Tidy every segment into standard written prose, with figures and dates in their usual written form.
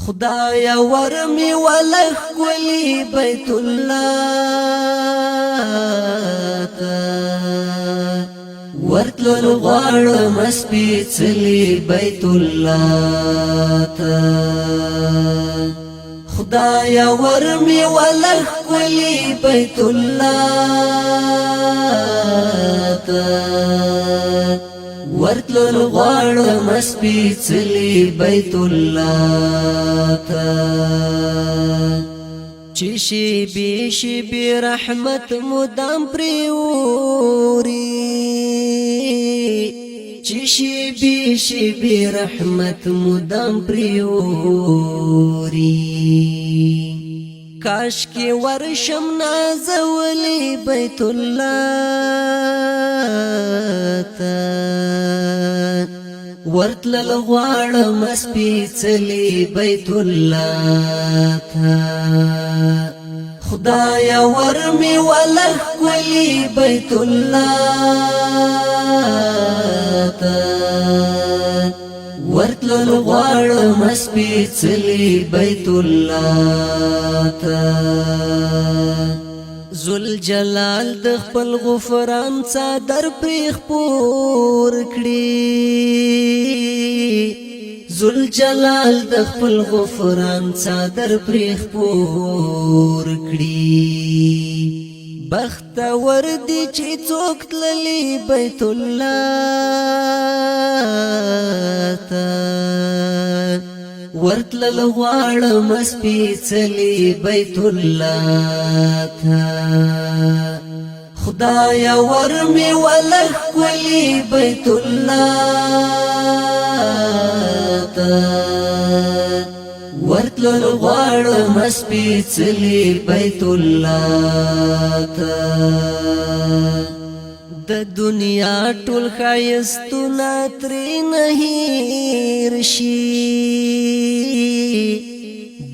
خدایا ورمی ولخ کلی بیت الله تا ورتلل غواړم سپېڅلي بیت الله تا خدایا ورمی ولخ کلی بیت الله تا ورتلل غواړم سپېڅلي بیت الله تا چې شیبې رحمت مدام پریوري چې شیبې رحمت مدام پریوري کاش کې ورشم نازولی بیت الله تا ورتلل غواړم سپېڅلي بیت الله تا خدایا ورمی ولخ کلی بیت الله تا ورتلل غواړم سپېڅلي بیت الله تا ذوالجلال د خپل غفران څادر پرې خپور کړي ذوالجلال د خپل غفران څادر پرې خپور کړي بختور دي چې څوک تللي بیت الله تا ورتلل غواړم سپېڅلي بیت الله تا خدایا ورمی ولخ کلی بیت الله تا ورتلل غواړم سپېڅلي بیت الله تا د دنیا ټول ښایستونه ترې نه هېر شي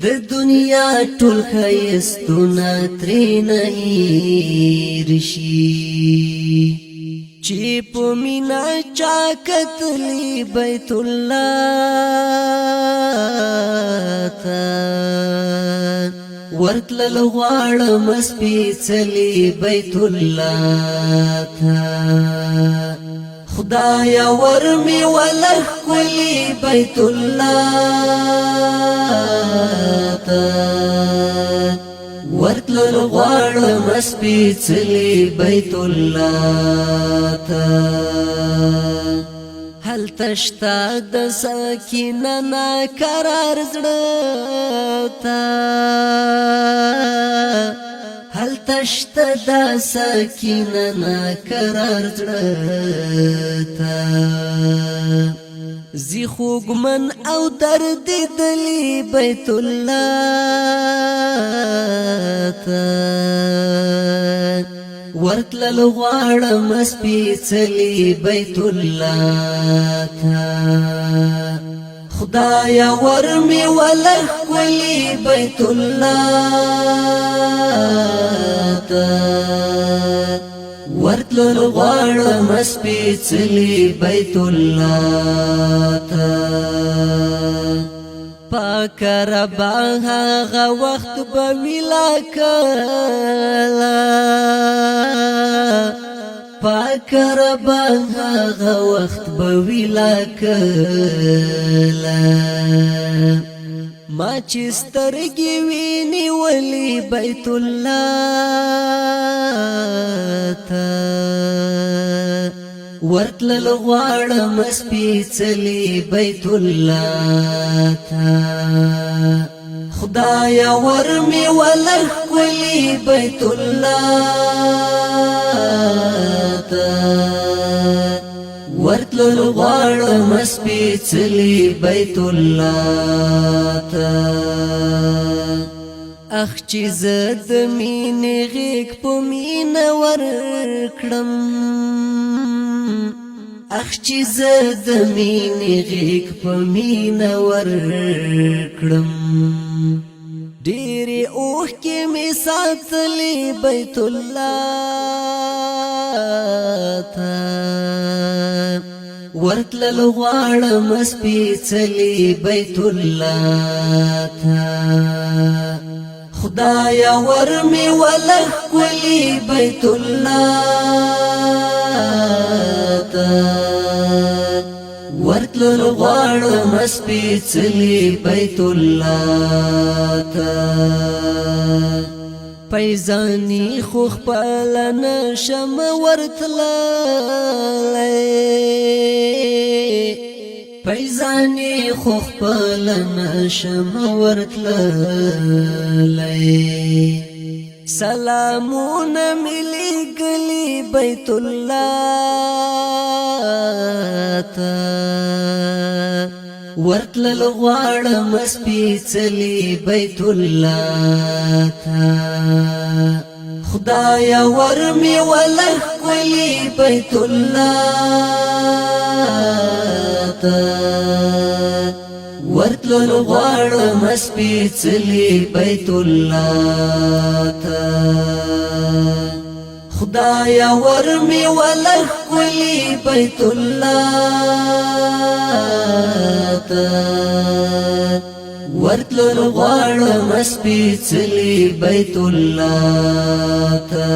د دنیا ټول ښایستونه ترې نه هېر شي چې په مینه چا کتلي بیت الله تا ورتلل غواړم سپېڅلي بیت الله تا خدایا ورمی ولخ کلی بیت الله تا ورتلل غواړم سپېڅلي بیت الله تا هلته شته د سکینه ناقرار زړه تا هلته شته د سکینه ناقرار زړه تا زی خوږمن او درد دلی بیت الله تا ورتلل غواړم سپېڅلي بیت الله تا خدایا ورمی ولخ کلی بیت الله تا ورتلل غواړم سپېڅلي بیت الله تا پاک ربا هغه وخت به ویلا کلا پاک ربا هغه وخت به ویلا کلا ما چې سترګې ویني ولی بیت الله تا ورتلل غواړم سپېڅلي بیت الله تا خدایا ورمی ولخ کلی بیت الله تا ورتلل غواړم سپېڅلي بیت الله تا اخ چې زه د مینې غېږ په مینه ورکړم اخ چې زه د مینې غېږ په مینه ورکړم ډېرې اوښکې مې ساتلې بیت الله تا ورتلل غواړم سپېڅلي بیت الله ته خدایا ورمي ولخ کلی بیت الله ته ورتلل غواړم سپېڅلي بیت الله ته پیزانی خو خپل نشم ورتللی پیزانی خو خپل نشم ورتللی سلامونه ملی گلی بیت الله ته ورتلل غواړم سپېڅلي بیت الله ته خدایا ورمي ولخ کلی بیت الله ته ورتلل غواړم سپېڅلي بیت الله ته خدایا ورمي ولخ کلی بیت الله ته ورتلل غواړم سپېڅلي بیت الله ته